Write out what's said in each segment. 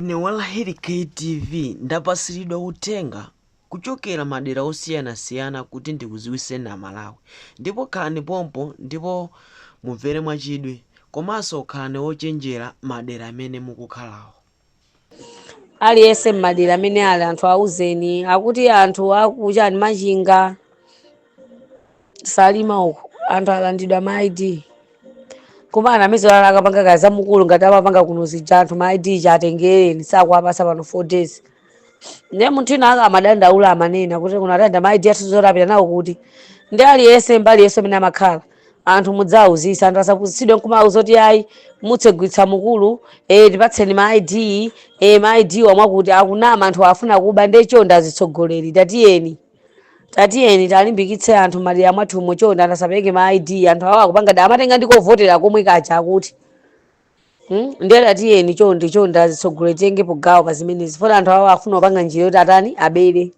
Ine Walaheri KTV ndapasiridwa uthenga kuchokera madera osiyanasiyana kuti ndikuziwiseni Amalawi, ndipo khalani pompo ndipo mumvere mwachidwi komanso khalani ochenjera madera amene mukukhalawo. Aliyense m'madera amene ali anthu auzeni akuti anthu akuchani machinga salima uku anthu alandidwa ma ID koma anamizo akapanga kazi zamukulu ngati amapanga kuno zija anthu ma ID chatengereni sakuwapasa pano 4 days. Ne munthu ina akamadandaula amanena kuti kuno atanda ma ID athu zorapita nawo kuti ndi aliyense mbali yense amene amakhala anthu mudzauzisa anthu asaphunzitsidwe nkumauza kuti ayi mutsegwitsa mukulu tipatseni ma ID ma ID omwe kuti akunama anthu afuna kuba ndi chonda azitsogoleri tatiyeni talimbikitse anthu madera mwathu muchonda anasapeke ma ID anthu awo akupanga da amatenga ndiko votera komwe kacha akuti ndiye tatiyeni chonda azitsogoleri tengepo gawo pa zimenezi funa anthu awo afuna kupanga njira yoti atani abere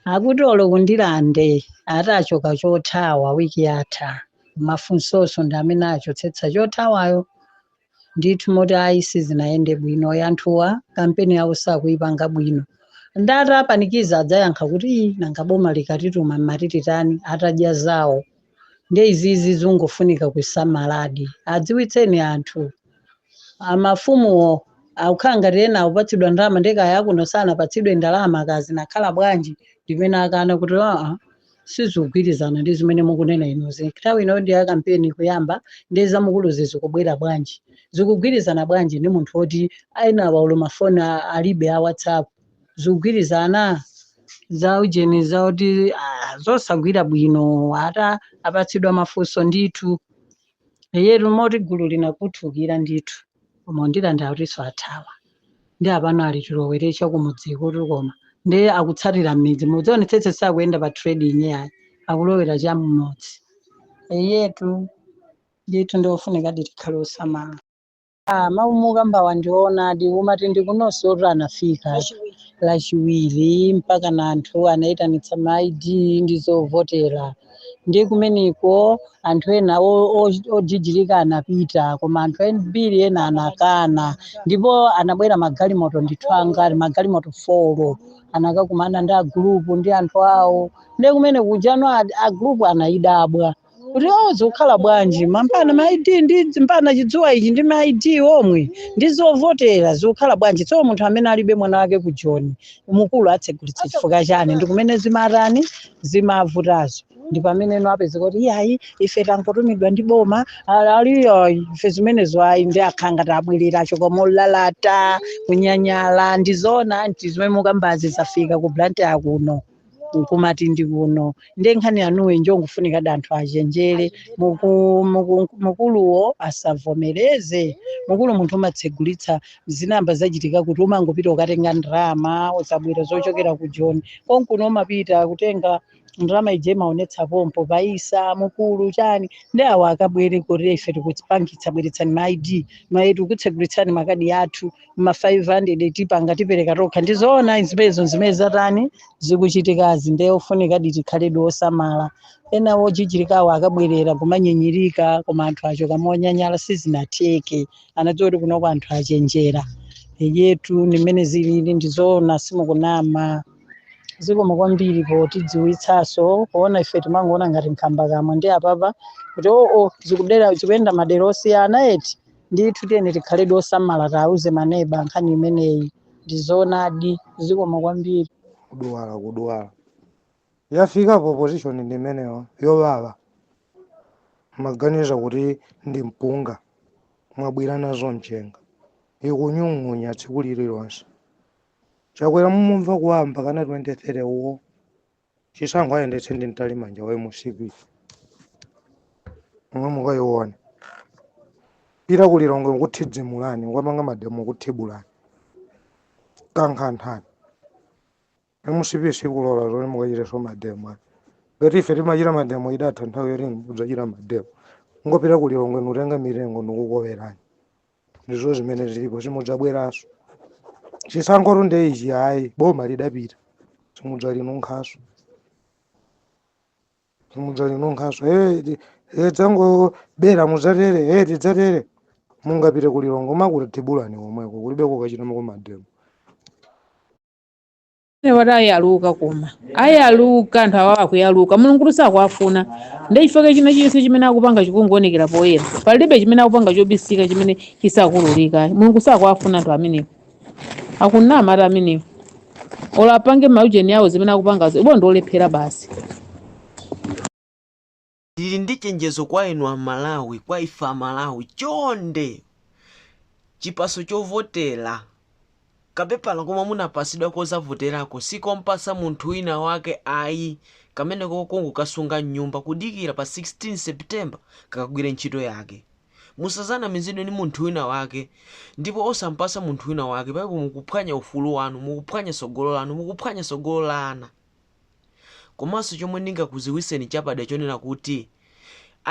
akuti olokundilande atachoka chothawa wiki yatha mafunsoso ndi amene achotsetsa chothawayo ndithu moti aisi zinayende bwino yanthuwa kampeni yawo sakuyipanga bwino ndati apanikiza adzayankha kuti nanga boma likatituma mmatititani atadya zawo ndi izizi zungofunika kusamaladi adziwitseni anthu amafumuwo akukhala ngati ena akupatsidwa ndalama ndekaya akuno sanapatsidwe ndalama kazi nakhala bwanji ndimene akana kuti sizikugwirizana ndi zimene mukunena inozi nthawi ino ndi ya kampeni kuyamba ndi zamukulu zikubwera bwanji zikugwirizana bwanji ndi munthu woti ainawa ulo mafoni alibe a WhatsApp zikugwirizana za ujeni zauti zosagwira bwino ata apatsidwa mafunso ndithu yetu moti gulu linakuthukira ndithu koma ndilanda utiso athawa ndi apano ali tilowerecha kumudziko tikoma ndi akutsatira midzi mudzionetsetse sakuyenda pa trading yayi akulowera cha mmodzi yetu ndithu ndiofunika tikhale osamala maumuka mbawa ndiona umati ndikunoso anafika lachiwiri mpaka na anthu anaitanitsa ma ID ndizovotera ndi kumeneko anthu ena ojijilika anapita koma anthu ambiri ena anakana ndipo anabwera magalimoto ndithu angati magalimoto 4 anakakumana ndi agrupu ndi anthu awo ndi kumene kujano agrupu anaidabwa kuti zikukhala bwanji mampana ma ID ndi mpana chidzuwa ichi ndi ma ID omwe ndizovotera zikukhala bwanji tso munthu amene alibe mwana wake ku Joni umukulu atsegulitsa chifukwa chani ndi kumene zimatani zimavutazo ndi pamene no apeza kuti iyayi ife tangotumidwa ndi boma aliyo ife zimenezo ayi ndi akhanga tabwerera chokomolalata kunyanyala ndizona nti zimene mukambazi zafika ku Blantyre kuno kumati ndi kuno ndi nkhani yanuwe njongofunika danthu achenjere mukuluwo asavomereze mukulu munthu umatsegulitsa zinamba zachitika kuti umangopita ukatenga ndrama usabwera zochokera ku Joni konkuno umapita kutenga ndrama ije maonetsa pompo paisa mukulu chani ndi awo akabwere kuti ife tikupangitsa bweretsani ma ID mayetu kutsegulitsani makadi athu ma 500 tipanga tipereka tokha ndizoona izimezo zimene zatani zikuchitikazi ndi ofunika tikhaledi osamala ena ojijilikawo akabwerera kumanyinyirika koma anthu achoka monyanyala sizinatheke anadziwa kuti kunoko anthu achenjera yetu nimene zilili ndizoona simukunama zikoma kwambiri potidziwitsaso kuona ife timangoona ngati nkhamba kamwe ndi apapa kuti zikudera zikuyenda madera osiyana eti ndithu tiyeni tikhaledi osamala tauze maneba nkhani imeneyi ndizoonadi zikoma kwambiri kudwala yafika position ndi imeneyo yovava maganiza kuti ndi mpunga mwabwera nazo mchenga ikunyung'unya tsiku lililonse chakwera mumumva kuwamba kana 23 uwo chisankho ayendetse ndi mtalimanja wa musipi omwe mukayiona pita kulilongwe kuthidzimulani kwamanga mademo kuthibulani kankhantani musipi sikulola zone mukachiteso mademo ngati ife timachita mademo idatha nthawi yoti mudzachita mademo ngopita kulilongwe nutenga mitengo nukukowerani ndizo zimene zilipo simudzabweraso chisankho tunde ichi hayi boma lidapita simudzalinunkhaso dzango bera mudzatere tidzatere mungapite kulilongo makutibulani omweko kulibeko kachitamo ku mademo. wati ayaluka koma ayaluka anthu awawa akuyaluka mulungu sakuafuna ndechifukwa china chilichonse chimene akupanga chikungoonekera poyera palibe chimene akupanga chobisika chimene chisakululika mulungu sakuafuna anthu amenewo akunama ati amenewo ola apange maujeni awo zimene akupangazo ibo ndiolephera basi. Ndili ndi chenjezo kwa inu Amalawi, kwa ife Amalawi, chonde chipaso chovotera kapepala koma munapasidwa kozavoterako sikompasa munthu wina wake ayi kamene kokongo kasunga nyumba kudikira pa 16 September kakagwire ntchito yake. Musazana mizidwe ni munthu wina wake ndipo osampasa munthu wina wake paipo mukuphwanya ufulu wanu, mukuphwanya sogolo lanu, mukuphwanya sogolo la ana. Komanso chomwe ndingakuziwiseni chapada chonena kuti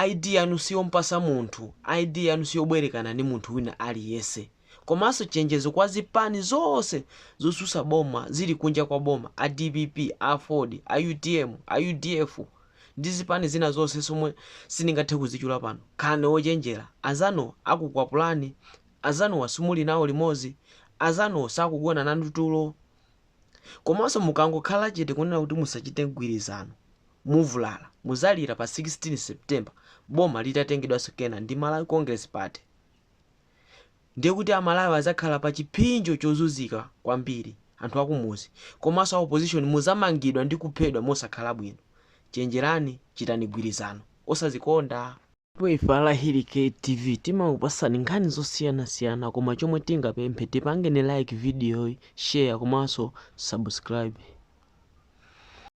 ID yanu siyompasa munthu, ID yanu siyobwerekana ni munthu wina aliyese. Komanso chenjezo kwa zipani zonse zosusa boma zili kunja kwa boma, a DPP, a Ford, a UTM, a UDF ndi zipani zina zonse somwe siningathe kuzichula pano. Khane ochenjera, azano akukwapulani, azano wasumuli nawo limozi, azano sakugona nanu tulo. Komanso mukangokhala chete kunena kuti musachite mgwirizano, muvulala muzalira pa 16 September boma litatengedwanso kena ndi Malawi Congress Party. Ndiye kuti Amalawi azakhala pa chipinjo chozunzika kwambiri anthu akumuzi. Komanso opposition muzamangidwa ndi kuphedwa mosakhala bwino. Chenjerani, chitani mgwirizano osazikonda. Ife ala Hilike TV timakupasani nkhani zosiyanasiyana koma chomwe tingapemphe tipangeni like video, share komanso subscribe.